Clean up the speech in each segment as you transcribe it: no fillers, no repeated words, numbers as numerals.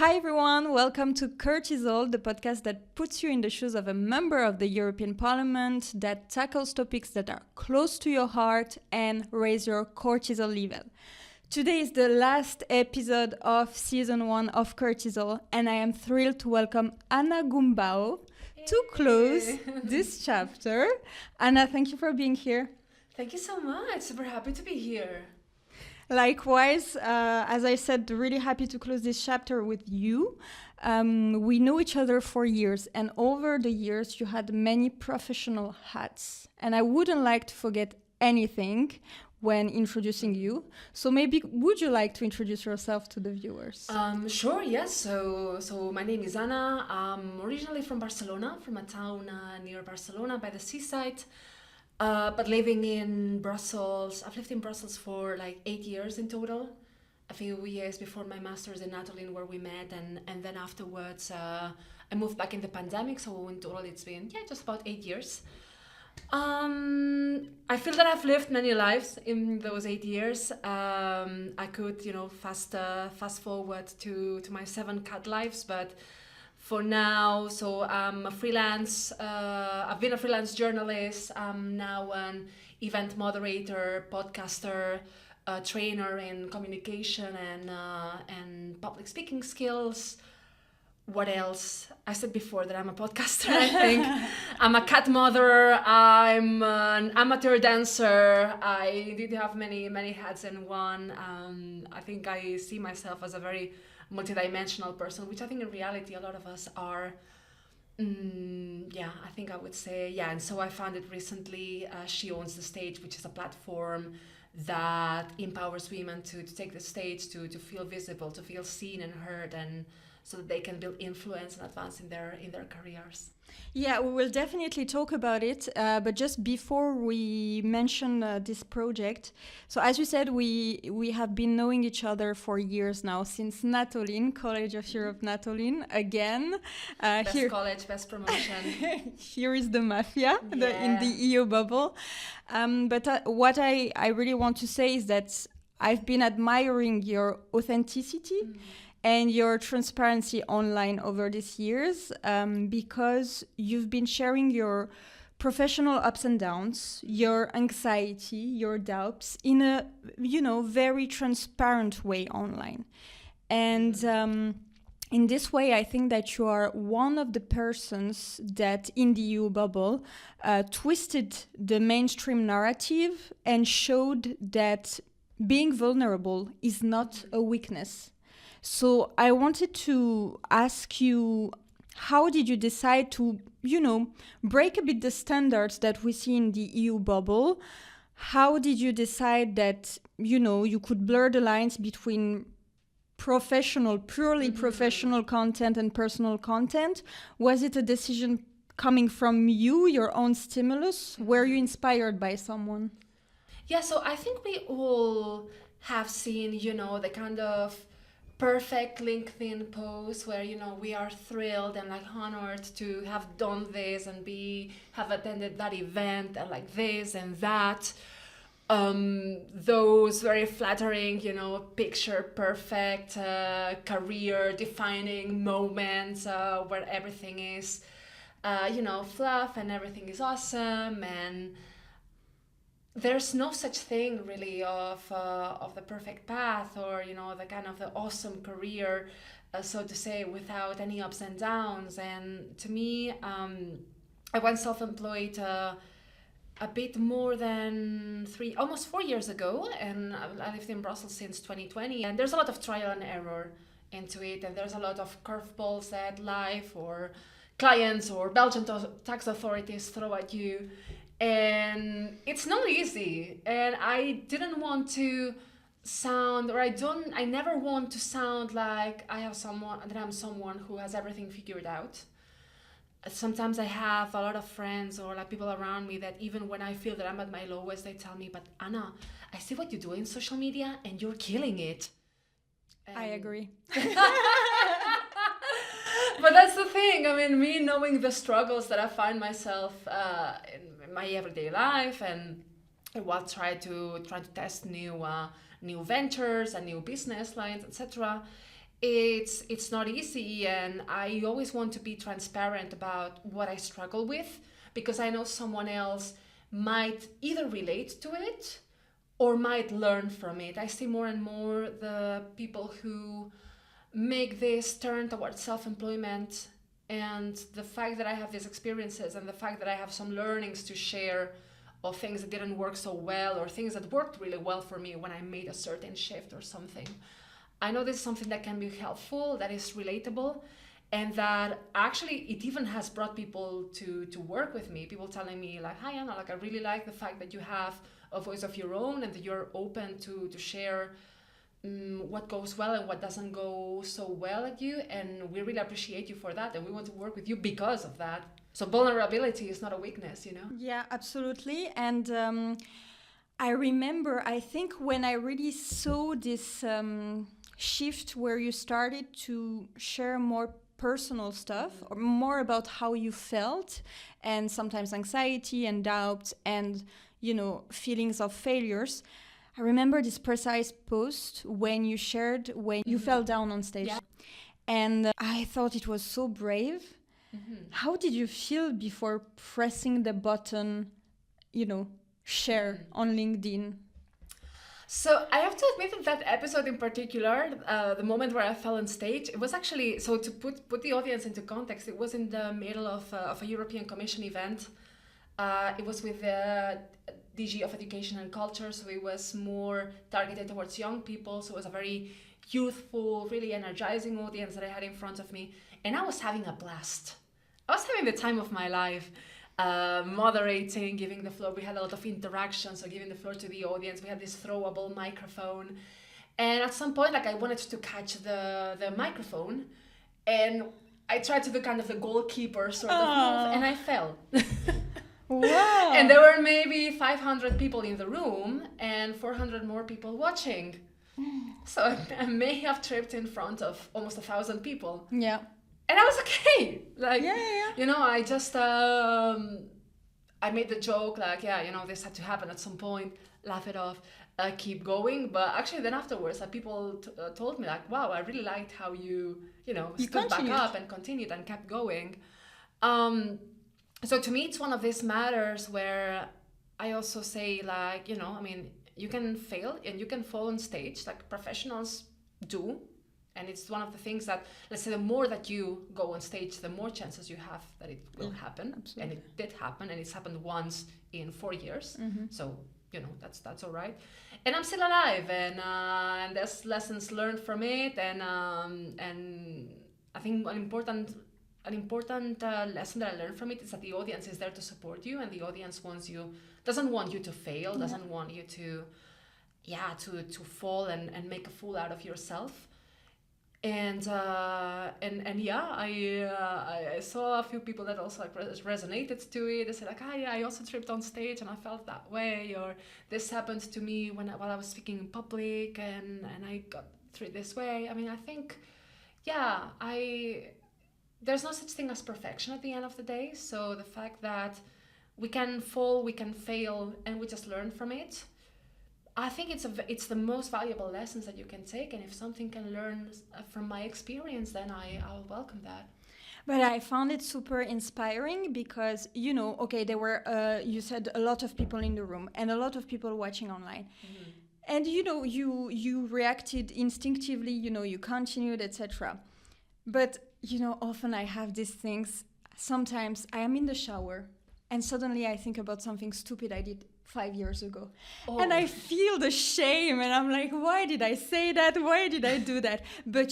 Hi everyone, welcome to Coeurtisol, the podcast that puts you in the shoes of a member of the European Parliament, that tackles topics that are close to your heart and raise your cortisol level. Today is the last episode of season 1 of Coeurtisol, and I am thrilled to welcome Anna Gumbau to close this chapter. Anna, thank you for being here. Thank you so much. Super happy to be here. Likewise, as I said, really happy to close this chapter with you. We know each other for years, and over the years you had many professional hats, and I wouldn't like to forget anything when introducing you. So maybe would you like to introduce yourself to the viewers? Sure, yes. So my name is Anna. I'm originally from Barcelona, from a town near Barcelona by the seaside. But living in Brussels, I've lived in Brussels for like 8 years in total. A few years before my master's in Natolin where we met, and then afterwards I moved back in the pandemic, so in total it's been just about 8 years. I feel that I've lived many lives in those 8 years. I could fast forward to my 7 cat lives, but for now, so I'm a freelance, I've been a freelance journalist. I'm now an event moderator, podcaster, trainer in communication and public speaking skills. What else? I said before that I'm a podcaster, I think. I'm a cat mother. I'm an amateur dancer. I did have many hats in one. I think I see myself as a very multidimensional person, which I think in reality a lot of us are. I think I would say, and so I founded recently She Owns the Stage, which is a platform that empowers women to take the stage, to feel visible, to feel seen and heard, and so that they can build influence and advance in their careers. Yeah, we will definitely talk about it. But just before we mention this project, so as you said, we have been knowing each other for years now, since Natolin, College of Europe Natolin, again. Best college, best promotion. Here is the mafia in the EU bubble. But what I really want to say is that I've been admiring your authenticity and your transparency online over these years, because you've been sharing your professional ups and downs, your anxiety, your doubts in a very transparent way online. And in this way, I think that you are one of the persons that in the EU bubble twisted the mainstream narrative and showed that being vulnerable is not a weakness. So I wanted to ask you, how did you decide to, break a bit the standards that we see in the EU bubble? How did you decide that, you could blur the lines between purely professional content and personal content? Was it a decision coming from you, your own stimulus? Were you inspired by someone? Yeah, so I think we all have seen, the kind of perfect LinkedIn post where we are thrilled and like honored to have done this and have attended that event and like this and that. Those very flattering, picture perfect career defining moments where everything is fluff and everything is awesome, and there's no such thing really of the perfect path or the kind of the awesome career, so to say, without any ups and downs. And to me, I went self-employed a bit more than almost 4 years ago, and I lived in Brussels since 2020. And there's a lot of trial and error into it, and there's a lot of curveballs that life or clients or Belgian tax authorities throw at you. And it's not easy, and I didn't want to sound, or I never want to sound like I'm someone who has everything figured out. Sometimes I have a lot of friends or like people around me that even when I feel that I'm at my lowest, they tell me, but Anna, I see what you do in social media and you're killing it. And I agree. But that's the thing. I mean, me knowing the struggles that I find myself in my everyday life, and while trying to test new ventures and new business lines, etc., it's not easy, and I always want to be transparent about what I struggle with, because I know someone else might either relate to it or might learn from it. I see more and more the people who make this turn towards self-employment, and the fact that I have these experiences and the fact that I have some learnings to share of things that didn't work so well or things that worked really well for me when I made a certain shift or something. I know this is something that can be helpful, that is relatable, and that actually it even has brought people to work with me. People telling me like, hi Anna, like I really like the fact that you have a voice of your own and that you're open to share what goes well and what doesn't go so well at you, and we really appreciate you for that, and we want to work with you because of that. So vulnerability is not a weakness, you know? Yeah, absolutely. And I remember, I think when I really saw this shift where you started to share more personal stuff, or more about how you felt, and sometimes anxiety and doubt and, you know, feelings of failures. I remember this precise post when you shared when you fell down on stage. Yeah. And I thought it was so brave. How did you feel before pressing the button, you know, share on LinkedIn? So I have to admit that episode in particular, the moment where I fell on stage, it was actually, so to put the audience into context, it was in the middle of a European Commission event. It was with the DG of Education and Culture, so it was more targeted towards young people. So it was a very youthful, really energizing audience that I had in front of me. And I was having a blast. I was having the time of my life, moderating, giving the floor. We had a lot of interaction, so giving the floor to the audience. We had this throwable microphone. And at some point, like I wanted to catch the microphone, and I tried to do kind of the goalkeeper sort of move, and I fell. Wow. And there were maybe 500 people in the room and 400 more people watching. So I may have tripped in front of almost 1,000 people. Yeah. And I was okay. Like, yeah. You know, I just, I made the joke like, yeah, you know, this had to happen at some point, laugh it off, keep going. But actually then afterwards, people told me like, wow, I really liked how you stood back up and continued and kept going. So to me, it's one of these matters where I also say like, you know, I mean, you can fail and you can fall on stage like professionals do. And it's one of the things that, let's say, the more that you go on stage, the more chances you have that it will happen. Absolutely. And it did happen, and it's happened once in 4 years. So, you know, that's all right. And I'm still alive, and there's lessons learned from it. And I think an important lesson that I learned from it is that the audience is there to support you, and the audience doesn't want you to fail, doesn't want you to fall and make a fool out of yourself. And yeah, I saw a few people that also like resonated to it. They said like, I also tripped on stage and I felt that way, or this happened to me while I was speaking in public, and I got through it this way. I mean, I think, there's no such thing as perfection at the end of the day. So the fact that we can fall, we can fail, and we just learn from it, I think it's the most valuable lessons that you can take. And if something can learn from my experience, then I'll welcome that. But I found it super inspiring because, you know, okay, there were, you said a lot of people in the room and a lot of people watching online. And, you know, you reacted instinctively, you know, you continued, etc. But, you know, often I have these things. Sometimes I am in the shower and suddenly I think about something stupid I did 5 years ago. And I feel the shame and I'm like, why did I say that? Why did I do that? But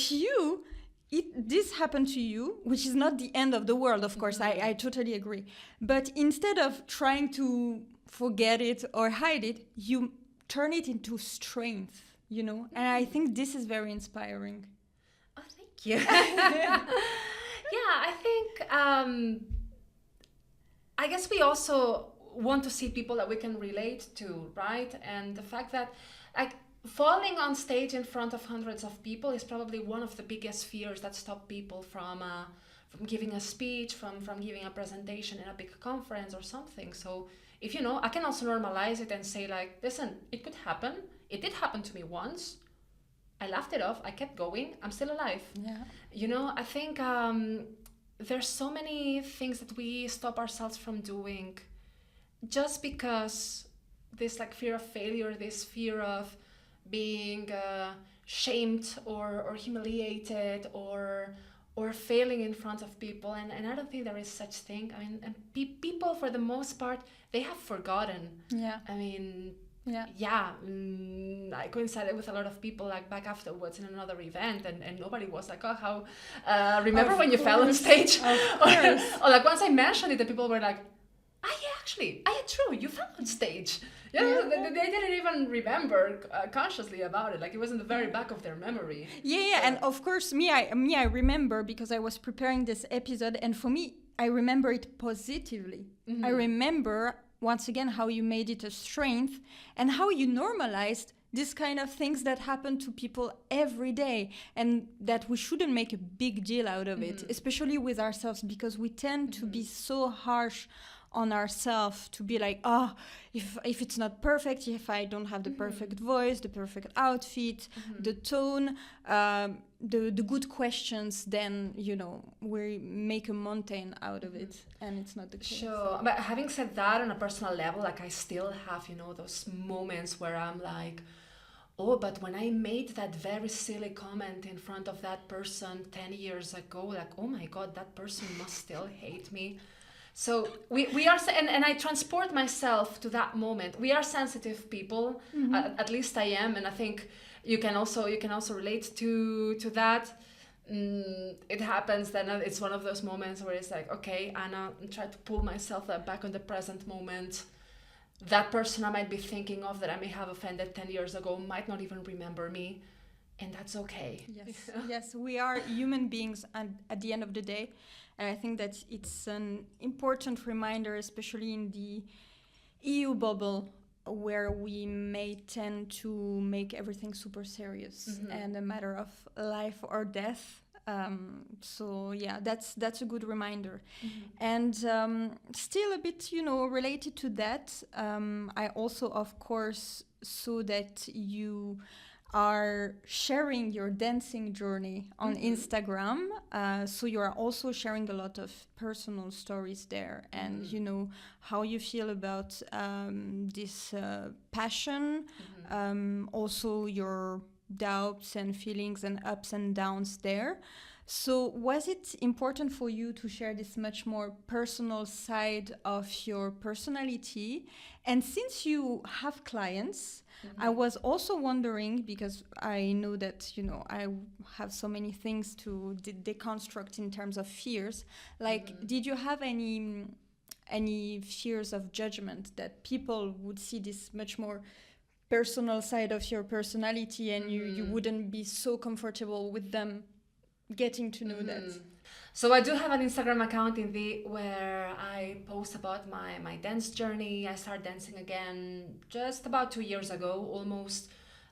this happened to you, which is not the end of the world, of course, I totally agree. But instead of trying to forget it or hide it, you turn it into strength, you know? And I think this is very inspiring. Oh, thank you. Yeah, I think, I guess we also want to see people that we can relate to, right? And the fact that like falling on stage in front of hundreds of people is probably one of the biggest fears that stop people from giving a speech, from giving a presentation in a big conference or something. So if you know, I can also normalize it and say like, listen, it could happen. It did happen to me once. I laughed it off. I kept going. I'm still alive. Yeah. You know, I think there's so many things that we stop ourselves from doing just because this like fear of failure, this fear of being shamed or humiliated or failing in front of people, and I don't think there is such thing. I mean, and people for the most part, they have forgotten. Yeah. I mean, yeah, I coincided with a lot of people like back afterwards in another event, and nobody was like, oh, how remember when you fell on stage? Or like once I mentioned it, the people were like, true, you fell on stage. Yeah, they didn't even remember consciously about it. Like it was in the very back of their memory. Yeah, so. And of course, I remember because I was preparing this episode, and for me, I remember it positively. I remember once again how you made it a strength and how you normalized this kind of things that happen to people every day, and that we shouldn't make a big deal out of it, especially with ourselves, because we tend to be so harsh on ourselves, to be like, oh, if it's not perfect, if I don't have the perfect voice, the perfect outfit, the tone, the good questions, then, you know, we make a mountain out of it, and it's not the case. Sure, but having said that, on a personal level, like I still have, you know, those moments where I'm like, oh, but when I made that very silly comment in front of that person 10 years ago, like, oh my God, that person must still hate me. So we are, and I transport myself to that moment. We are sensitive people, at least I am, and I think you can also relate to that. It happens, then it's one of those moments where it's like, okay, Anna, try to pull myself back on the present moment. That person I might be thinking of that I may have offended 10 years ago might not even remember me, and that's okay. Yes, we are human beings at the end of the day. And I think that it's an important reminder, especially in the EU bubble, where we may tend to make everything super serious and a matter of life or death. So yeah, that's a good reminder. And still a bit, you know, related to that, I also, of course, saw that you are sharing your dancing journey on Instagram. So you are also sharing a lot of personal stories there, and you know how you feel about this passion, also your doubts and feelings and ups and downs there. So was it important for you to share this much more personal side of your personality? And since you have clients, I was also wondering, because I know that, you know, I have so many things to deconstruct in terms of fears. Like, did you have any fears of judgment, that people would see this much more personal side of your personality, and you wouldn't be so comfortable with them getting to know that? So I do have an Instagram account where I post about my dance journey. I started dancing again just about 2 years ago, almost.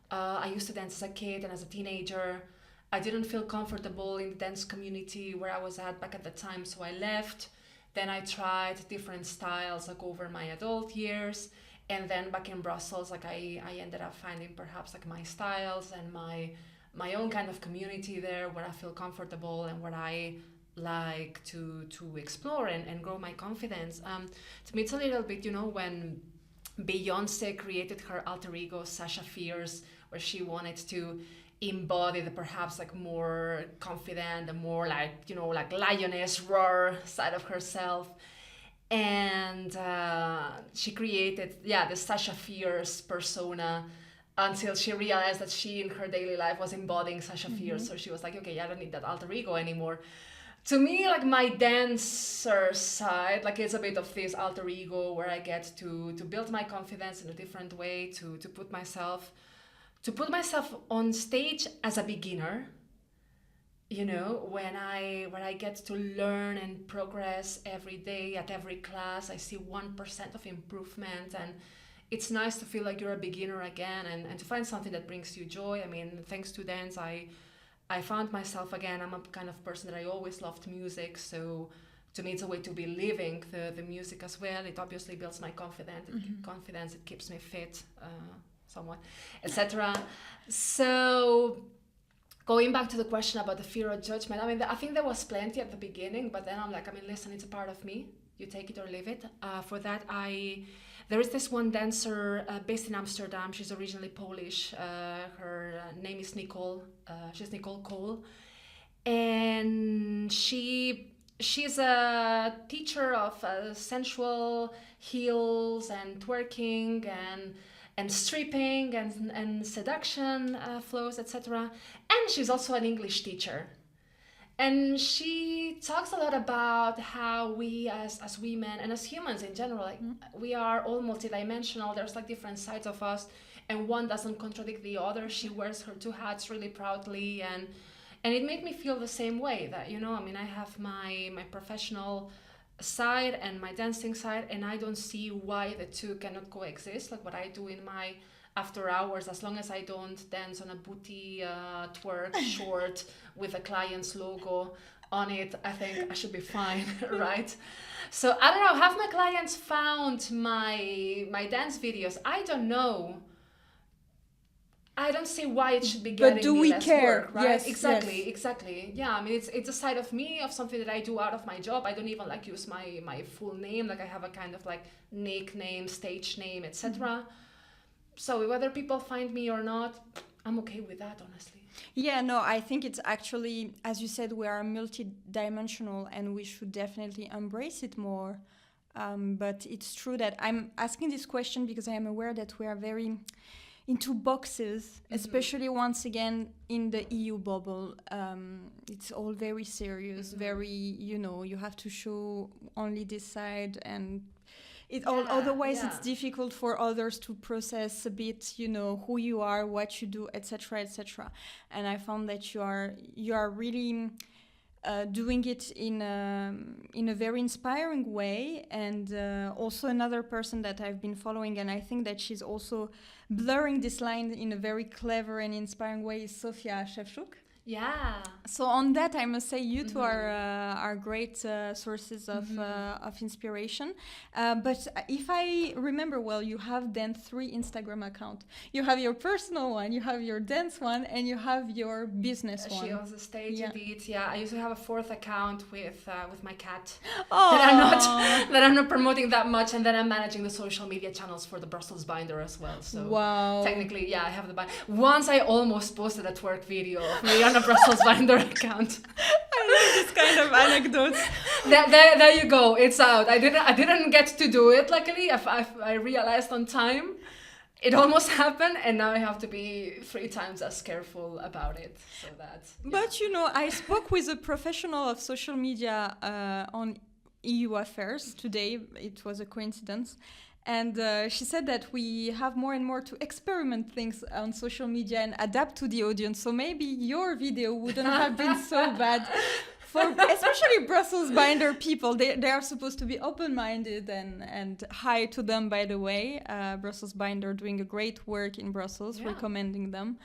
I used to dance as a kid and as a teenager. I didn't feel comfortable in the dance community where I was at back at the time, so I left. Then I tried different styles like over my adult years. And then back in Brussels, like I ended up finding perhaps like my styles and my own kind of community there where I feel comfortable and where I like to explore and grow my confidence. To me, it's a little bit, you know, when Beyonce created her alter ego, Sasha Fierce, where she wanted to embody the perhaps like more confident and more like, you know, like lioness roar side of herself. And she created, the Sasha Fierce persona, until she realized that she in her daily life was embodying Sasha Fierce. So she was like, okay, I don't need that alter ego anymore. To me, like my dancer side, like it's a bit of this alter ego where I get to build my confidence in a different way, to put myself on stage as a beginner. You know, when I get to learn and progress every day at every class, I see 1% of improvement, and it's nice to feel like you're a beginner again and to find something that brings you joy. I mean, thanks to dance, I found myself again. I'm a kind of person that I always loved music, so to me it's a way to be living the music as well. It obviously builds my confidence, it keeps me fit somewhat, etc. So going back to the question about the fear of judgment, I mean, I think there was plenty at the beginning, but then I'm like, I mean, listen, it's a part of me. You take it or leave it. For that, there is this one dancer based in Amsterdam. She's originally Polish. Her name is Nicole. She's Nicole Cole. And she's a teacher of sensual heels and twerking and stripping and seduction flows, etc. And she's also an English teacher. And she talks a lot about how we as women and as humans in general, like we are all multidimensional. There's like different sides of us, and one doesn't contradict the other. She wears her two hats really proudly, and it made me feel the same way, that, you know, I mean, I have my professional side and my dancing side, and I don't see why the two cannot coexist. Like what I do in my after hours, as long as I don't dance on a booty twerk short with a client's logo on it, I think I should be fine, right? So I don't know, have my clients found my dance videos? I don't know. I don't see why it should be getting but do me we less care? work, right? Yes, Exactly. Yeah, I mean, it's a side of me, of something that I do out of my job. I don't even like use my full name. Like I have a kind of like nickname, stage name, etc. So whether people find me or not, I'm okay with that, honestly. Yeah, no, I think it's actually, as you said, we are multidimensional and we should definitely embrace it more. But it's true that I'm asking this question because I am aware that we are very into boxes, especially once again in the EU bubble. It's all very serious, very, you know, you have to show only this side, and otherwise it's difficult for others to process a bit, you know, who you are, what you do, etc., etc. And I found that you are really doing it in a very inspiring way. And also another person that I've been following, and I think that she's also blurring this line in a very clever and inspiring way, is Sofia Shevchuk. Yeah. So on that, I must say you two are great sources of inspiration. But if I remember well, you have then 3 Instagram accounts. You have your personal one, you have your dance one, and you have your business one. She owns the stage edit. Yeah, I usually have a 4th account with my cat that I'm not promoting that much, and then I'm managing the social media channels for the Brussels binder as well. So technically, yeah, I have the binder. Once I almost posted a twerk video of me on a Brussels binder account. I love this kind of anecdotes. There you go. It's out. I didn't get to do it. Luckily, I realized on time. It almost happened, and now I have to be 3 times as careful about it. So that's. Yeah. But you know, I spoke with a professional of social media on EU affairs today. It was a coincidence. And she said that we have more and more to experiment things on social media and adapt to the audience. So maybe your video wouldn't have been so bad for especially Brussels binder people. They are supposed to be open-minded, and hi to them, by the way. Brussels binder doing a great work in Brussels, recommending them.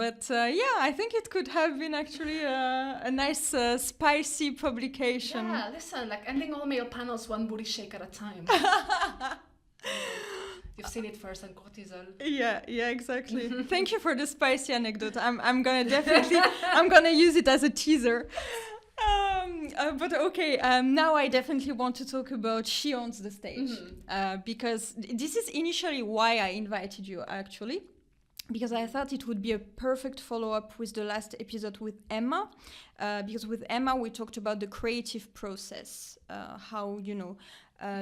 But I think it could have been actually a nice spicy publication. Yeah, listen, like ending all male panels one booty shake at a time. You've seen it first on Coeurtisol. Yeah, exactly. Thank you for the spicy anecdote. I'm gonna use it as a teaser. But okay, now I definitely want to talk about She Owns the Stage, because this is initially why I invited you, actually. Because I thought it would be a perfect follow-up with the last episode with Emma. Because with Emma, we talked about the creative process, how, you know,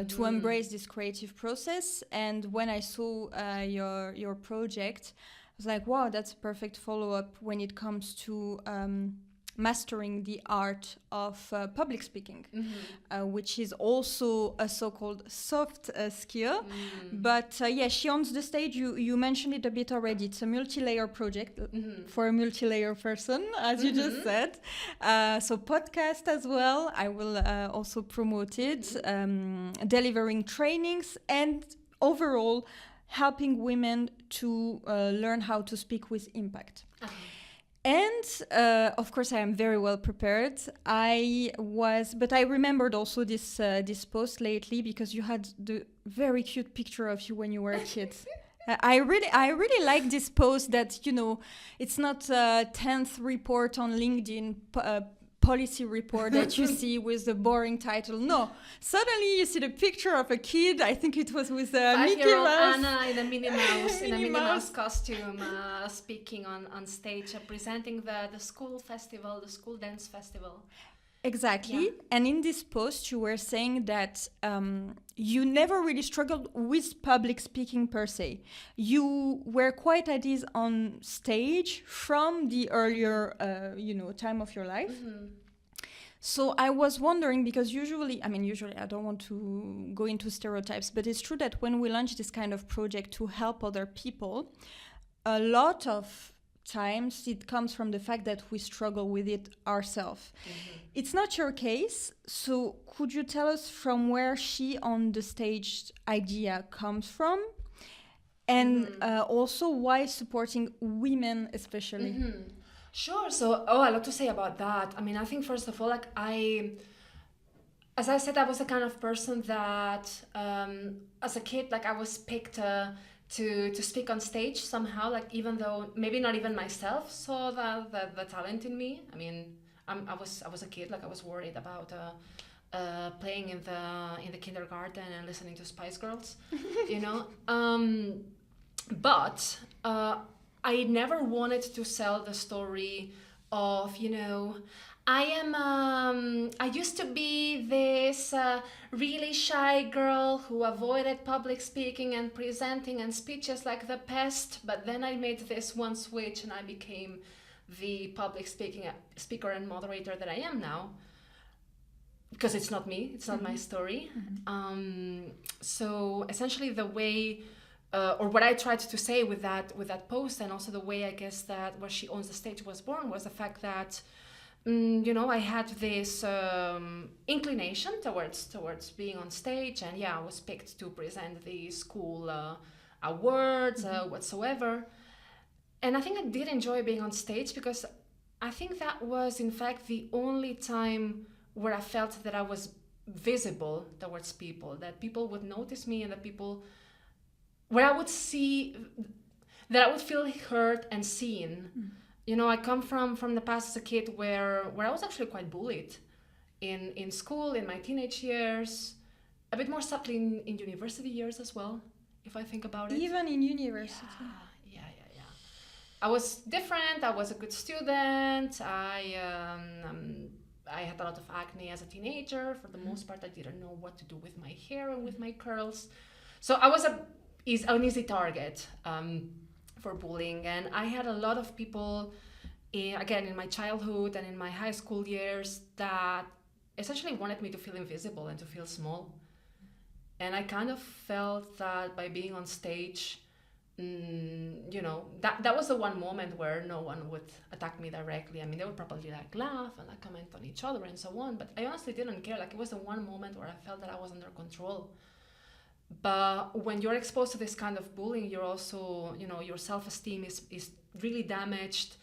to embrace this creative process. And when I saw your project, I was like, wow, that's a perfect follow-up when it comes to mastering the art of public speaking, which is also a so-called soft skill. But She Owns the Stage, you mentioned it a bit already. It's a multi-layer project for a multi-layer person, as you just said. So podcast as well, I will also promote it, delivering trainings, and overall helping women to learn how to speak with impact. And of course, I am very well prepared. But I remembered also this post lately because you had the very cute picture of you when you were a kid. I really like this post that, it's not a 10th report on LinkedIn, policy report that you see with the boring title. No, suddenly you see the picture of a kid. I think it was with Mickey Mouse. Anna in a Minnie Mouse costume, speaking on stage, presenting the school festival, the school dance festival. Exactly. Yeah. And in this post, you were saying that you never really struggled with public speaking per se. You were quite at ease on stage from the earlier, time of your life. Mm-hmm. So I was wondering, because usually I don't want to go into stereotypes, but it's true that when we launch this kind of project to help other people, a lot of times it comes from the fact that we struggle with it ourselves. Mm-hmm. It's not your case, so could you tell us from where She on the Stage idea comes from, and also why supporting women especially? Mm-hmm. Sure. So, a lot to say about that. I mean, I think first of all, as I said, I was the kind of person that, as a kid, I was picked to speak on stage somehow, even though maybe not even myself saw the talent in me. I mean, I was a kid, I was worried about playing in the kindergarten and listening to Spice Girls, but I never wanted to sell the story of, I used to be this really shy girl who avoided public speaking and presenting and speeches like the pest, but then I made this one switch and I became the public speaker and moderator that I am now. Because it's not me, it's not my story. Mm-hmm. So essentially the way, or what I tried to say with that post, and also the way I guess that where She Owns the Stage was born, was the fact that I had this inclination towards being on stage, and I was picked to present the school awards, whatsoever. And I think I did enjoy being on stage, because I think that was in fact the only time where I felt that I was visible towards people, that people would notice me, and where I would that I would feel heard and seen. I come from the past as a kid where I was actually quite bullied in school, in my teenage years, a bit more subtly in university years as well, if I think about it. Even in university. Yeah. I was different. I was a good student. I had a lot of acne as a teenager. For the most part, I didn't know what to do with my hair and with my curls. So I was an easy target for bullying. And I had a lot of people, again, in my childhood and in my high school years, that essentially wanted me to feel invisible and to feel small. And I kind of felt that by being on stage, that was the one moment where no one would attack me directly. I mean, they would probably laugh and comment on each other and so on, but I honestly didn't care. It was the one moment where I felt that I was under control. But when you're exposed to this kind of bullying, you're also, your self-esteem is really damaged.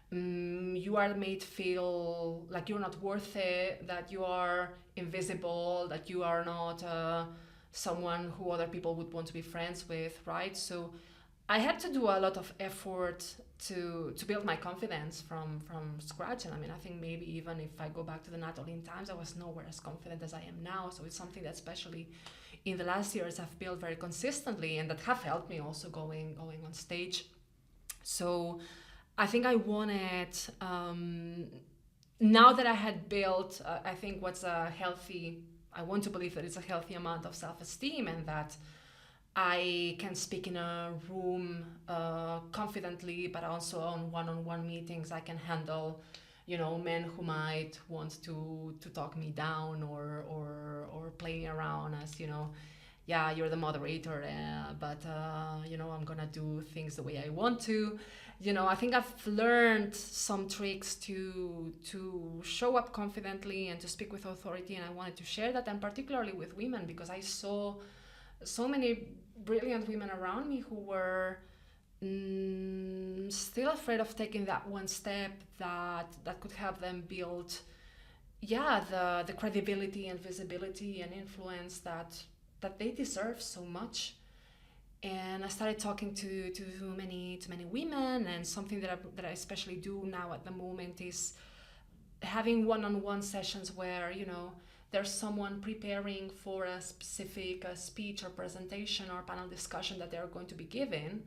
You are made feel like you're not worth it, that you are invisible, that you are not someone who other people would want to be friends with, right? So I had to do a lot of effort to build my confidence from scratch. And I mean, I think maybe even if I go back to the Natalie times, I was nowhere as confident as I am now. So it's something that especially in the last years I've built very consistently, and that have helped me also going on stage. So I think I wanted, now that I had built, I think I want to believe that it's a healthy amount of self-esteem, and that I can speak in a room confidently, but also on one-on-one meetings I can handle, men who might want to talk me down or play me around as, you're the moderator, but I'm gonna do things the way I want to. I think I've learned some tricks to show up confidently and to speak with authority, and I wanted to share that, and particularly with women, because I saw so many brilliant women around me who were still afraid of taking that one step that could help them build the credibility and visibility and influence that they deserve so much. And I started talking to many women, and something that I especially do now at the moment is having one-on-one sessions where, you know, there's someone preparing for a specific speech or presentation or panel discussion that they're going to be giving,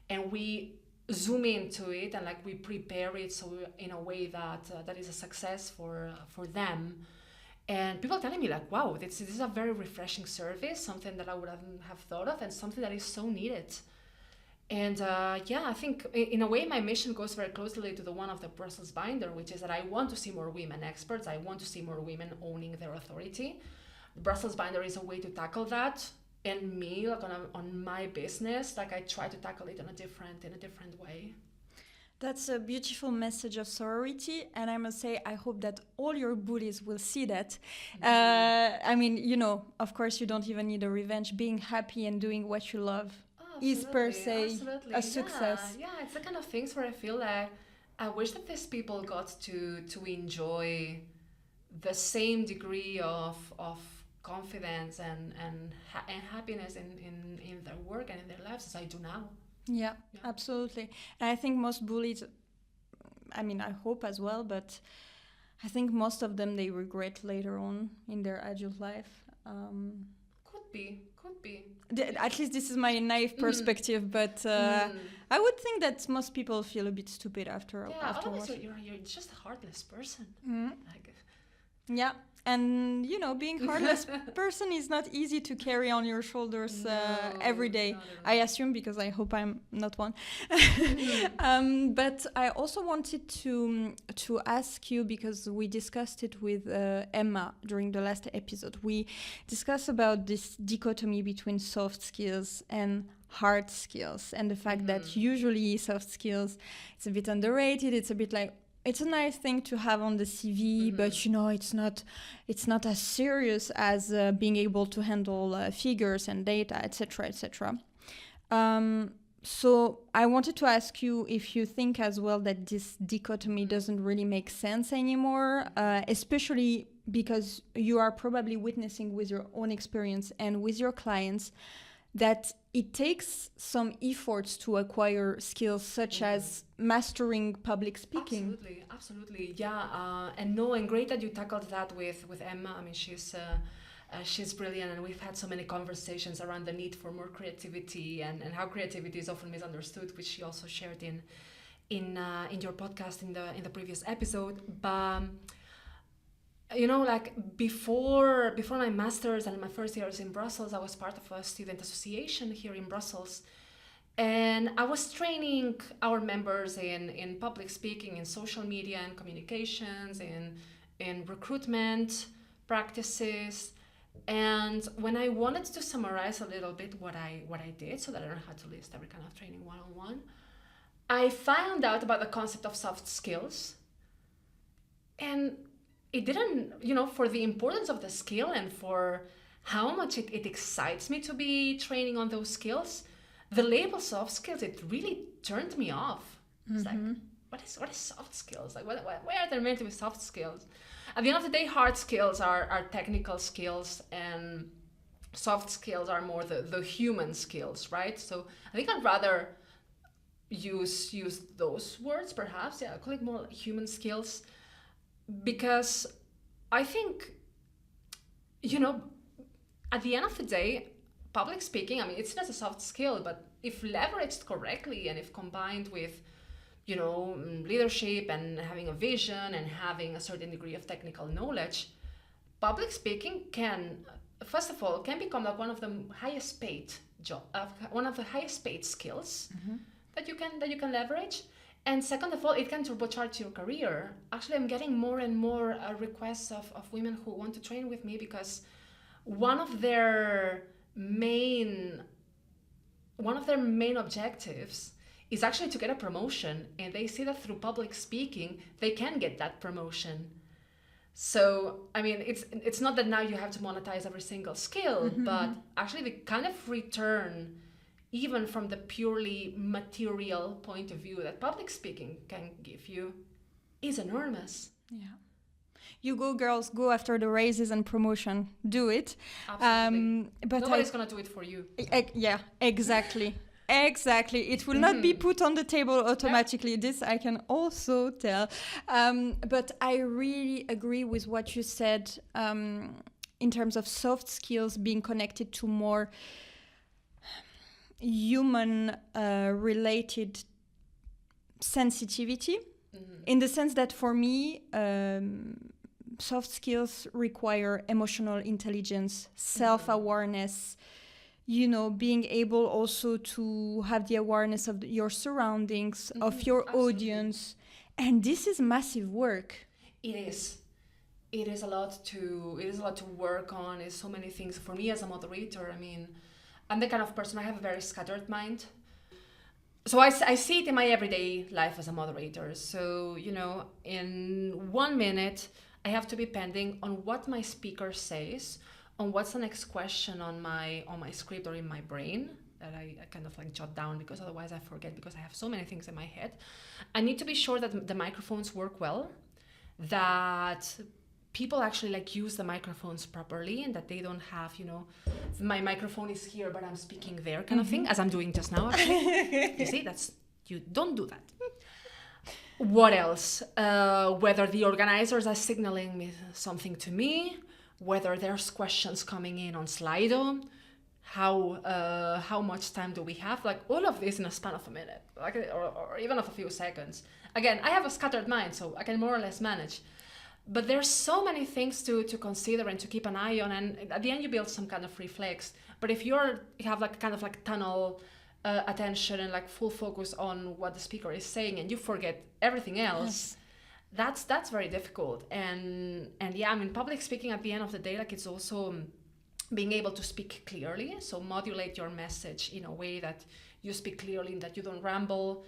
and we zoom into it and like we prepare it so in a way that that is a success for them. And people telling me like, wow, this is a very refreshing service, something that I wouldn't have thought of, and something that is so needed. And yeah, I think in a way my mission goes very closely to the one of the Brussels binder, which is that I want to see more women experts. I want to see more women owning their authority. The Brussels binder is a way to tackle that. And me, like on my business, like I try to tackle it in a different way. That's a beautiful message of sorority, and I must say, I hope that all your bullies will see that. I mean, you know, of course, you don't even need a revenge. Being happy and doing what you love is per se a success. Yeah, it's the kind of things where I feel like I wish that these people got to enjoy the same degree of confidence and happiness in their work and in their lives as I do now. Yeah, absolutely. And I think most bullies, I mean, I hope as well, but I think most of them, they regret later on in their adult life. Could be. At least this is my naive perspective, but I would think that most people feel a bit stupid afterwards. Otherwise you're just a heartless person. Yeah. And, you know, being heartless person is not easy to carry on your shoulders every day. I assume, because I hope I'm not one. But I also wanted to ask you, because we discussed it with Emma during the last episode. We discussed about this dichotomy between soft skills and hard skills, and the fact that usually soft skills, it's a bit underrated. It's a bit like, it's a nice thing to have on the CV, but you know, it's not as serious as being able to handle figures and data, etc., etc. So I wanted to ask you if you think as well that this dichotomy doesn't really make sense anymore, especially because you are probably witnessing with your own experience and with your clients that it takes some efforts to acquire skills such as mastering public speaking. Absolutely. Yeah, and great that you tackled that with Emma. I mean, she's brilliant, and we've had so many conversations around the need for more creativity and how creativity is often misunderstood, which she also shared in your podcast in the previous episode. But you know, like before my master's and my first years in Brussels, I was part of a student association here in Brussels, and I was training our members in public speaking, in social media and communications, in recruitment practices. And when I wanted to summarize a little bit what I did, so that I don't have to list every kind of training one-on-one, I found out about the concept of soft skills. And it didn't, you know, for the importance of the skill and for how much it excites me to be training on those skills, the label soft skills, it really turned me off. It's like, what is soft skills? Like, why are there meant to be soft skills? At the end of the day, hard skills are technical skills, and soft skills are more the human skills, right? So I think I'd rather use those words, perhaps. Yeah, I call it more human skills. Because I think, you know, at the end of the day, public speaking, I mean, it's not a soft skill, but if leveraged correctly and if combined with, you know, leadership and having a vision and having a certain degree of technical knowledge, public speaking can, first of all, can become like one of the highest paid skills that you can leverage. And second of all, it can turbocharge your career. Actually, I'm getting more and more requests of women who want to train with me because one of their main objectives is actually to get a promotion, and they see that through public speaking, they can get that promotion. So, I mean, it's not that now you have to monetize every single skill, but actually the kind of return, even from the purely material point of view that public speaking can give you, is enormous. Yeah. You go, girls, go after the raises and promotion. Do it. Absolutely. But Nobody's going to do it for you. Yeah, exactly. Exactly. It will not be put on the table automatically. This I can also tell. But I really agree with what you said in terms of soft skills being connected to more human related sensitivity. In the sense that for me, soft skills require emotional intelligence, self-awareness, being able also to have the awareness of your surroundings, of your audience. And this is massive work. It is. It is a lot to work on. It's so many things. For me as a moderator, I mean, I'm the kind of person, I have a very scattered mind. So I see it in my everyday life as a moderator. So, in 1 minute, I have to be pending on what my speaker says, on what's the next question on my script or in my brain that I kind of like jot down, because otherwise I forget, because I have so many things in my head. I need to be sure that the microphones work well, that people actually like use the microphones properly, and that they don't have, my microphone is here but I'm speaking there kind of thing, as I'm doing just now actually. You see, you don't do that. What else? Whether the organizers are signaling me something to me, whether there's questions coming in on Slido, how much time do we have? Like all of this in a span of a minute, like, or even of a few seconds. Again, I have a scattered mind, so I can more or less manage. But there's so many things to consider and to keep an eye on, and at the end you build some kind of reflex. But if you have like kind of like tunnel attention and like full focus on what the speaker is saying, and you forget everything else, that's very difficult. And yeah, I mean, public speaking at the end of the day, like it's also being able to speak clearly. So modulate your message in a way that you speak clearly and that you don't ramble.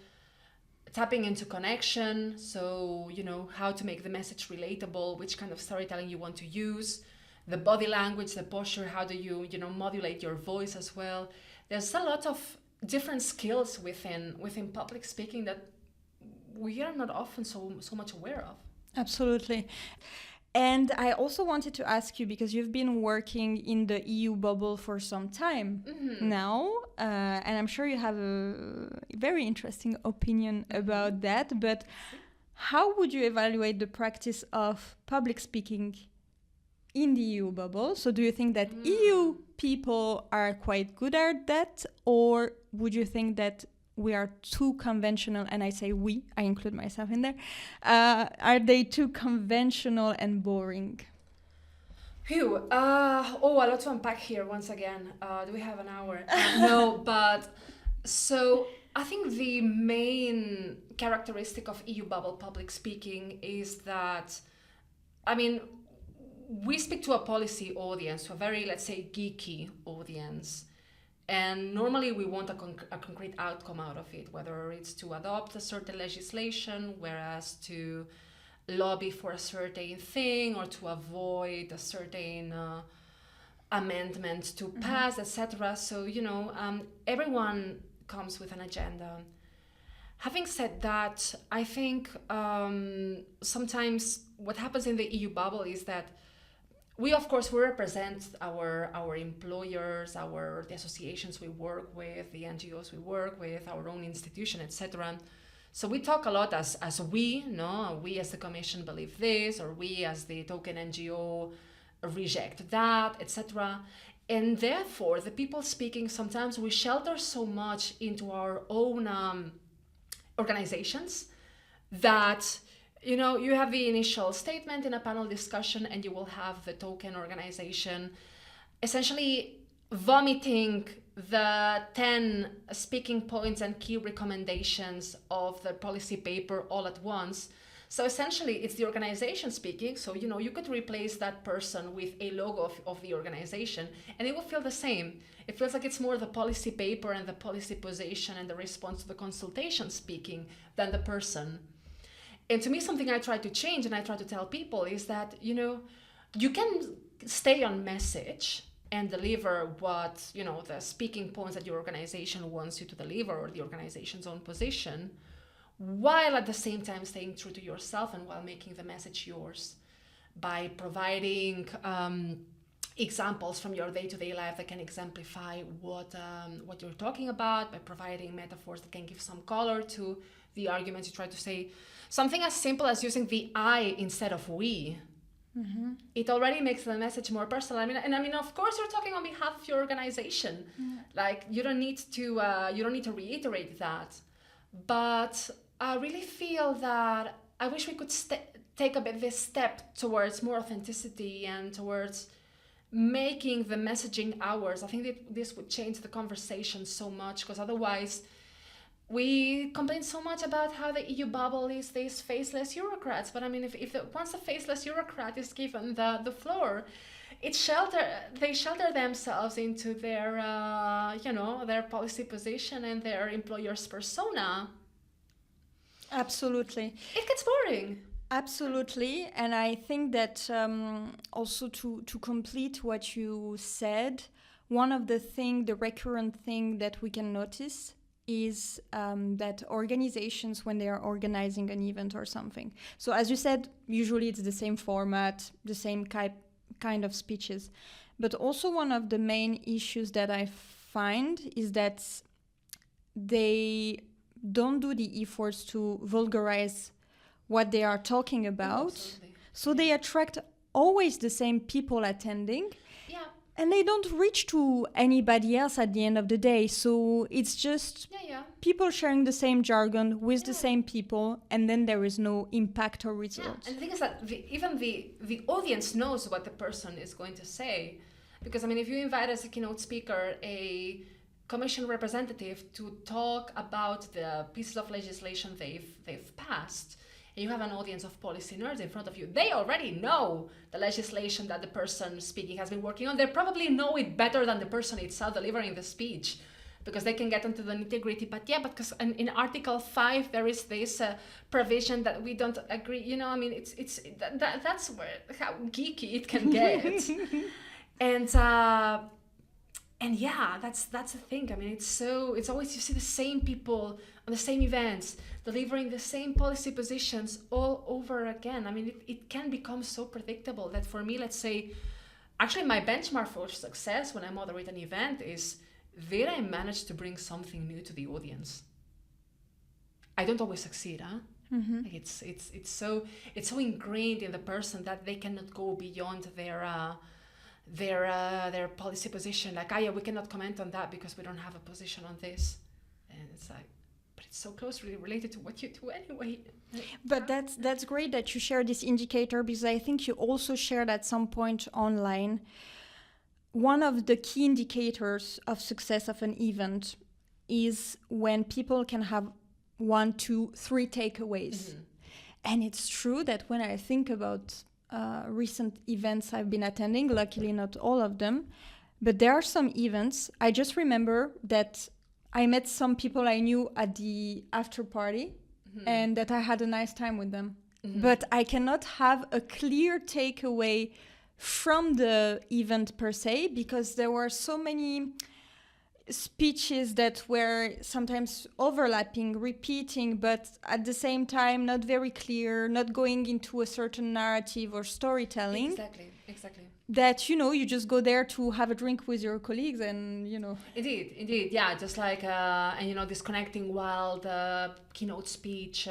Tapping into connection, so how to make the message relatable, which kind of storytelling you want to use, the body language, the posture, how do you modulate your voice as well. There's a lot of different skills within public speaking that we are not often so much aware of. Absolutely. And I also wanted to ask you, because you've been working in the EU bubble for some time now, and I'm sure you have a very interesting opinion about that, but how would you evaluate the practice of public speaking in the EU bubble? So do you think that EU people are quite good at that, or would you think that we are too conventional? And I say we, I include myself in there. Are they too conventional and boring? Phew. A lot to unpack here once again. Do we have an hour? No, but so I think the main characteristic of EU bubble public speaking is that, I mean, we speak to a policy audience, to a very, let's say, geeky audience. And normally we want a concrete outcome out of it, whether it's to adopt a certain legislation, whereas to lobby for a certain thing, or to avoid a certain amendment to pass, etc. So, everyone comes with an agenda. Having said that, I think sometimes what happens in the EU bubble is that we represent our employers, the associations we work with, the NGOs we work with, our own institution, etc. So we talk a lot as we as the Commission believe this, or we as the token NGO reject that, etc. And therefore, the people speaking, sometimes we shelter so much into our own organizations that you have the initial statement in a panel discussion, and you will have the token organization essentially vomiting the 10 speaking points and key recommendations of the policy paper all at once. So essentially, it's the organization speaking. So, you could replace that person with a logo of the organization, and it will feel the same. It feels like it's more the policy paper and the policy position and the response to the consultation speaking than the person. And to me, something I try to change, and I try to tell people, is that, you can stay on message and deliver what, the speaking points that your organization wants you to deliver, or the organization's own position, while at the same time staying true to yourself and while making the message yours. by providing examples from your day-to-day life that can exemplify what you're talking about, by providing metaphors that can give some color to the arguments you try to say. Something as simple as using the I instead of we. Mm-hmm. It already makes the message more personal. I mean, of course, you're talking on behalf of your organization. Mm-hmm. Like, you don't need to reiterate that. But I really feel that I wish we could take a bit this step towards more authenticity and towards making the messaging ours. I think that this would change the conversation so much, because otherwise we complain so much about how the EU bubble is these faceless bureaucrats. But I mean, once the faceless bureaucrat is given the floor, they shelter themselves into their their policy position and their employer's persona. Absolutely. It gets boring. Absolutely. And I think that also to complete what you said, one of the recurrent thing that we can notice is that organizations, when they are organizing an event or something, so as you said, usually it's the same format, the same kind of speeches. But also one of the main issues that I find is that they don't do the efforts to vulgarize what they are talking about. Absolutely. So they attract always the same people attending. Yeah. And they don't reach to anybody else at the end of the day. So it's just people sharing the same jargon with the same people, and then there is no impact or result. Yeah. And the thing is that even the audience knows what the person is going to say. Because, I mean, if you invite as a keynote speaker a commission representative to talk about the pieces of legislation they've passed, and you have an audience of policy nerds in front of you, they already know the legislation that the person speaking has been working on. They probably know it better than the person itself delivering the speech, because they can get into the nitty-gritty. But because in Article 5 there is this provision that we don't agree. I mean, that's how geeky it can get. And yeah, that's the thing. I mean, it's always, you see the same people on the same events delivering the same policy positions all over again. I mean, it can become so predictable that for me, let's say, actually my benchmark for success when I moderate an event is, did I manage to bring something new to the audience? I don't always succeed, huh? Mm-hmm. Like it's so ingrained in the person that they cannot go beyond their policy position. Like, we cannot comment on that because we don't have a position on this. And it's like, but it's so closely related to what you do anyway. But that's great that you share this indicator, because I think you also shared at some point online one of the key indicators of success of an event is when people can have 1, 2, 3 takeaways. Mm-hmm. And it's true that when I think about recent events I've been attending, luckily not all of them, but there are some events. I just remember that I met some people I knew at the after party, mm-hmm. and that I had a nice time with them. Mm-hmm. But I cannot have a clear takeaway from the event per se, because there were so many speeches that were sometimes overlapping, repeating, but at the same time not very clear, not going into a certain narrative or storytelling. Exactly. That, you just go there to have a drink with your colleagues and, Indeed. Yeah, just like, and, disconnecting while the keynote speech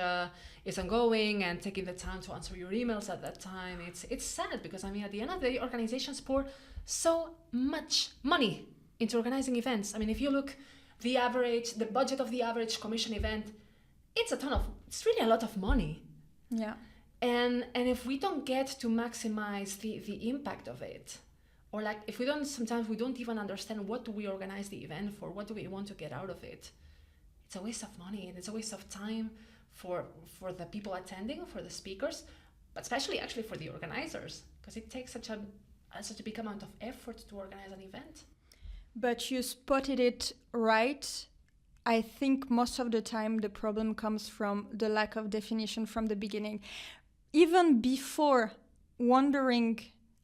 is ongoing and taking the time to answer your emails at that time. It's sad because, I mean, at the end of the day, organizations pour so much money into organizing events. I mean, if you look the budget of the average commission event, it's really a lot of money. Yeah. And if we don't get to maximize the impact of it, or like if sometimes we don't even understand what do we organize the event for, what do we want to get out of it, it's a waste of money and it's a waste of time for the people attending, for the speakers, but especially actually for the organizers, because it takes such a big amount of effort to organize an event. But you spotted it right. I think most of the time the problem comes from the lack of definition from the beginning. Even before wondering,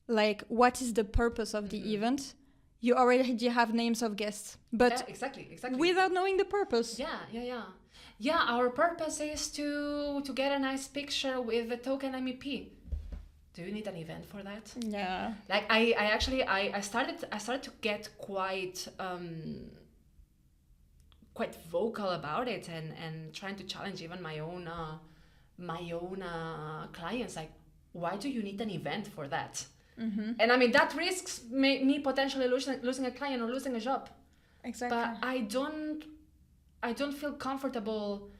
like, what is the purpose of the event, you already have names of guests. But exactly. Without knowing the purpose. Yeah, our purpose is to get a nice picture with the token MEP. do you need an event for that? Yeah. Like I started to get quite vocal about it and trying to challenge even my own clients. Like, why do you need an event for that? Mm-hmm. And I mean, that risks me potentially losing a client or losing a job. Exactly. But I don't feel comfortable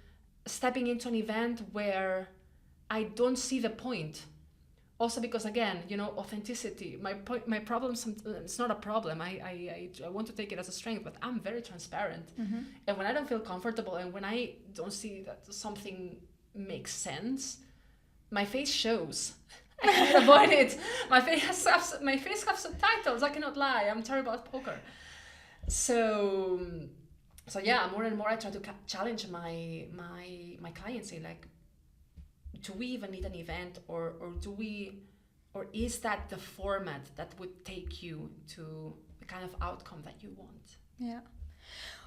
stepping into an event where I don't see the point. Also because, again, authenticity. My problem, it's not a problem. I want to take it as a strength, but I'm very transparent. Mm-hmm. And when I don't feel comfortable and when I don't see that something makes sense, my face shows. I can't avoid it. My face has subtitles. I cannot lie. I'm terrible at poker. So yeah, more and more I try to challenge my clients, say, like, do we even need an event, or is that the format that would take you to the kind of outcome that you want? Yeah.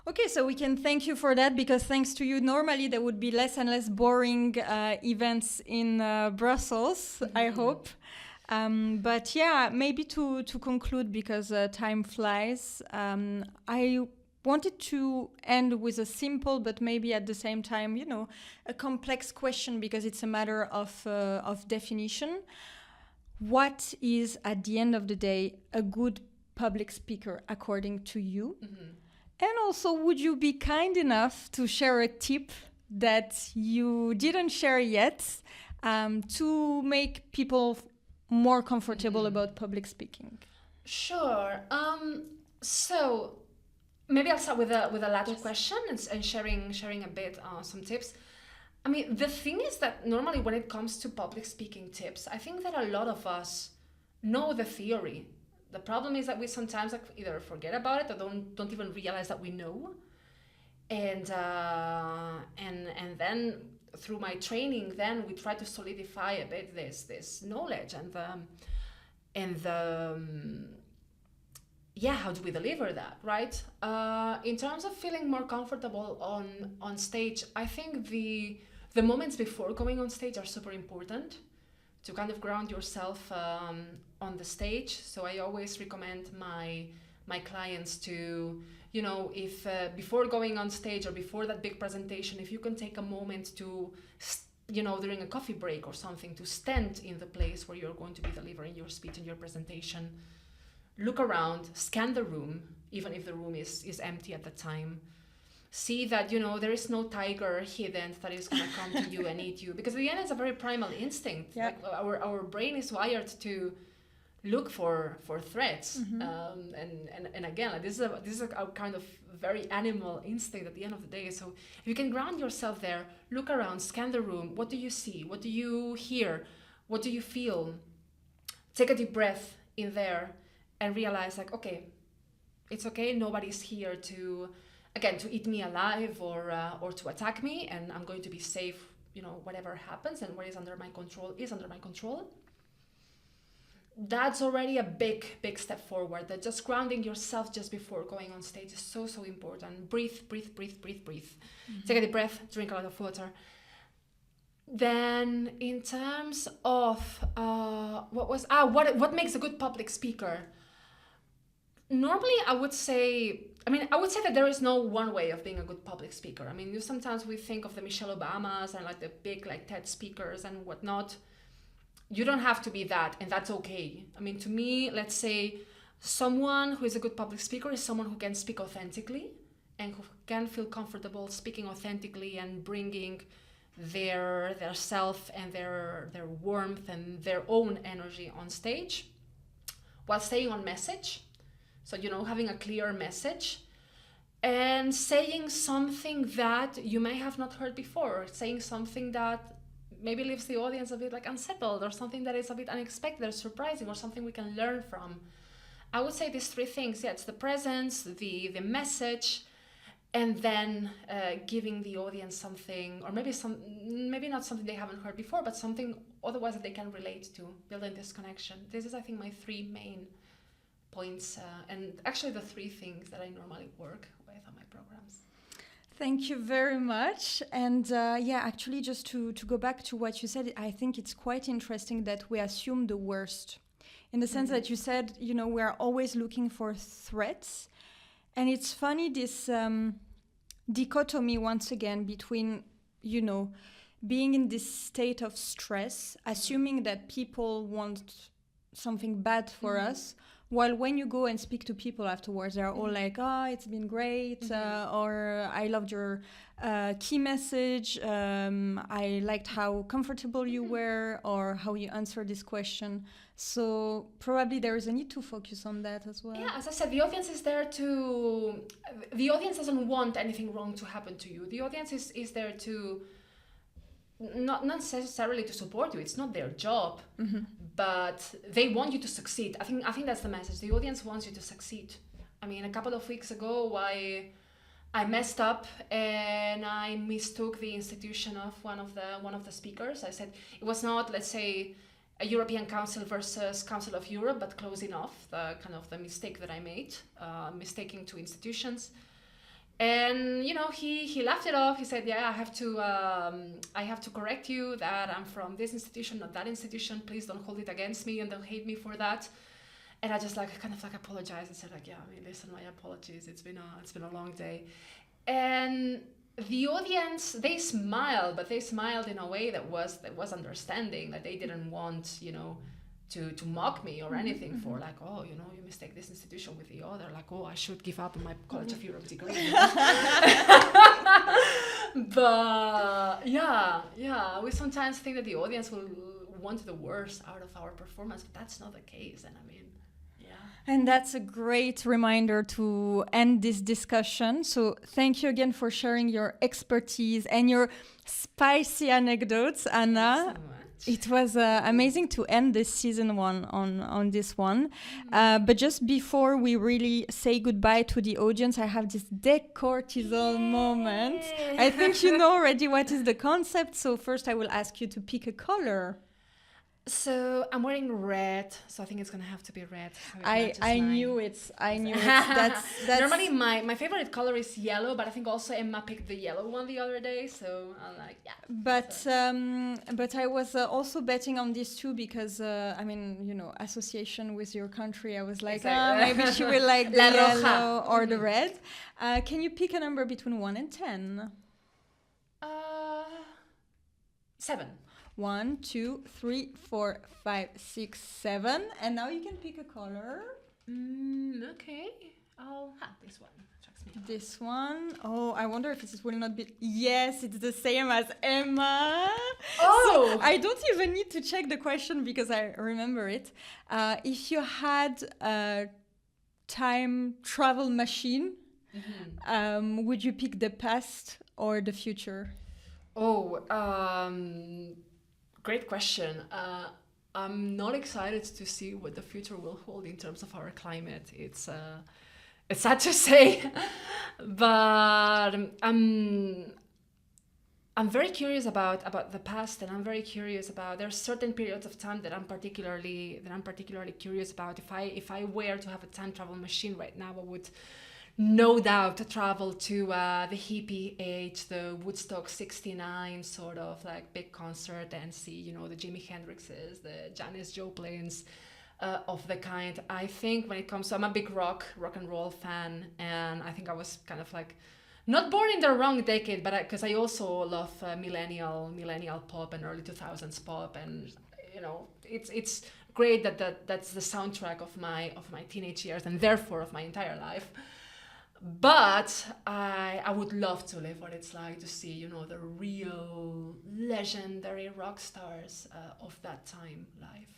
Okay, so we can thank you for that, because thanks to you, normally there would be less and less boring events in Brussels, I hope. But yeah, maybe to conclude, because time flies, I wanted to end with a simple, but maybe at the same time, a complex question, because it's a matter of definition. What is, at the end of the day, a good public speaker according to you? Mm-hmm. And also, would you be kind enough to share a tip that you didn't share yet to make people more comfortable about public speaking? Sure. So maybe I'll start with a latter question and sharing a bit some tips. I mean, the thing is that normally when it comes to public speaking tips, I think that a lot of us know the theory. The problem is that we sometimes either forget about it or don't even realize that we know. And then through my training, then we try to solidify a bit this knowledge and how do we deliver that, right? In terms of feeling more comfortable on stage, I think the moments before going on stage are super important to kind of ground yourself on the stage. So I always recommend my clients to, if before going on stage or before that big presentation, if you can take a moment to, during a coffee break or something, to stand in the place where you're going to be delivering your speech and your presentation, look around, scan the room, even if the room is empty at the time. See that, there is no tiger hidden that is going to come to you and eat you. Because at the end, it's a very primal instinct. Yeah. Like our brain is wired to look for threats. Mm-hmm. And again, this is a kind of very animal instinct at the end of the day. So if you can ground yourself there, look around, scan the room. What do you see? What do you hear? What do you feel? Take a deep breath in there and realize, like, okay, it's okay. Nobody's here to eat me alive or to attack me, and I'm going to be safe. Whatever happens and what is under my control is under my control. That's already a big step forward. That just grounding yourself just before going on stage is so important. Breathe. Mm-hmm. Take a deep breath, drink a lot of water. Then in terms of what makes a good public speaker? Normally I would say that there is no one way of being a good public speaker. I mean, sometimes we think of the Michelle Obamas and like the big like TED speakers and whatnot. You don't have to be that, and that's okay. I mean, to me, let's say someone who is a good public speaker is someone who can speak authentically and who can feel comfortable speaking authentically and bringing their self and their warmth and their own energy on stage while staying on message. So, having a clear message and saying something that you may have not heard before, saying something that maybe leaves the audience a bit like unsettled, or something that is a bit unexpected or surprising, or something we can learn from. I would say these three things. Yeah, it's the presence, the message, and then giving the audience something, or maybe not something they haven't heard before, but something otherwise that they can relate to, building this connection. This is, I think, my three main points, and actually the three things that I normally work with on my programs. Thank you very much. And actually, just to go back to what you said, I think it's quite interesting that we assume the worst. In the sense that you said, we are always looking for threats. And it's funny, this dichotomy, once again, between, being in this state of stress, assuming that people want something bad for us, while when you go and speak to people afterwards, they're all like, oh, it's been great, or I loved your key message, I liked how comfortable you were, or how you answered this question. So probably there is a need to focus on that as well. Yeah, as I said, the audience is there to... The audience doesn't want anything wrong to happen to you. The audience is there to... Not necessarily to support you. It's not their job, but they want you to succeed. I think that's the message. The audience wants you to succeed. I mean, a couple of weeks ago, I messed up and I mistook the institution of one of the speakers. I said it was not, let's say, a European Council versus Council of Europe, but close enough. The mistake that I made, mistaking two institutions. And he laughed it off. He said, "Yeah, I have to correct you that I'm from this institution, not that institution. Please don't hold it against me and don't hate me for that." And I just apologized and said "Yeah, I mean, listen, my apologies. It's been a long day." And the audience, they smiled, but they smiled in a way that was understanding, that they didn't want to mock me or anything for you mistake this institution with the other, I should give up on my College of Europe degree. But we sometimes think that the audience will want the worst out of our performance, but that's not the case. And I mean, and that's a great reminder to end this discussion. So thank you again for sharing your expertise and your spicy anecdotes, Anna. Thanks so much. It was amazing to end this season one on this one. But just before we really say goodbye to the audience, I have this Coeurtisol moment. I think you know already what is the concept. So first I will ask you to pick a color. So I'm wearing red, so I think it's gonna have to be red. I knew it. That's normally my favorite color is yellow, but I think also Emma picked the yellow one the other day, so I'm like, yeah. But I was also betting on this too because association with your country. I was like, exactly. Maybe she will like the yellow or the red. Can you pick a number between 1 and 10? 7. 1, 2, 3, 4, 5, 6, 7. And now you can pick a color. Okay. I'll have this one. This one. Oh, I wonder if it will not be... Yes, it's the same as Emma. Oh! So I don't even need to check the question because I remember it. If you had a time travel machine, would you pick the past or the future? Oh, great question. I'm not excited to see what the future will hold in terms of our climate. It's sad to say, but I'm very curious about the past, and I'm very curious about. There's certain periods of time that I'm particularly curious about. If I were to have a time travel machine right now, I would no doubt travel to the hippie age, the Woodstock 69 sort of like big concert, and see the Jimi Hendrixes, the Janis Joplins, of the kind. I think when it comes to, I'm a big rock and roll fan, and I think I was kind of like not born in the wrong decade, but because I also love millennial pop and early 2000s pop, and it's great that's the soundtrack of my teenage years and therefore of my entire life. But I would love to live what it's like to see, the real legendary rock stars of that time live.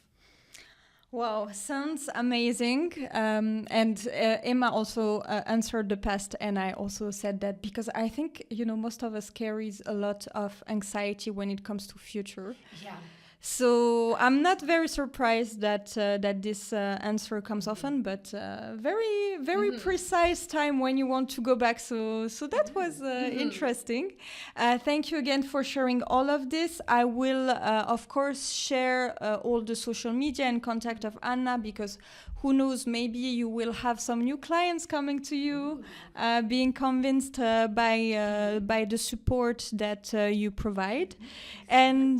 Wow, sounds amazing. And Emma also answered the past, and I also said that because I think, most of us carries a lot of anxiety when it comes to future. Yeah. So I'm not very surprised that this answer comes often, but very precise time when you want to go back. So that was interesting. Thank you again for sharing all of this. I will of course share all the social media and contact of Anna, because who knows, maybe you will have some new clients coming to you, being convinced by the support that you provide. And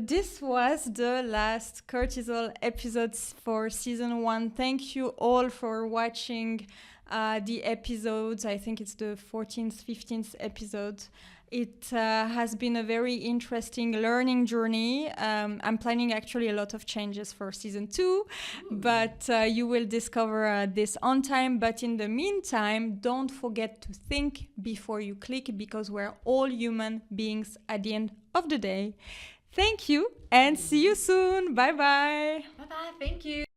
this was the last Coeurtisol episodes for season 1. Thank you all for watching the episodes. I think it's the 14th, 15th episode. It has been a very interesting learning journey. I'm planning actually a lot of changes for season 2, but you will discover this on time. But in the meantime, don't forget to think before you click, because we're all human beings at the end of the day. Thank you and see you soon. Bye-bye. Bye-bye. Thank you.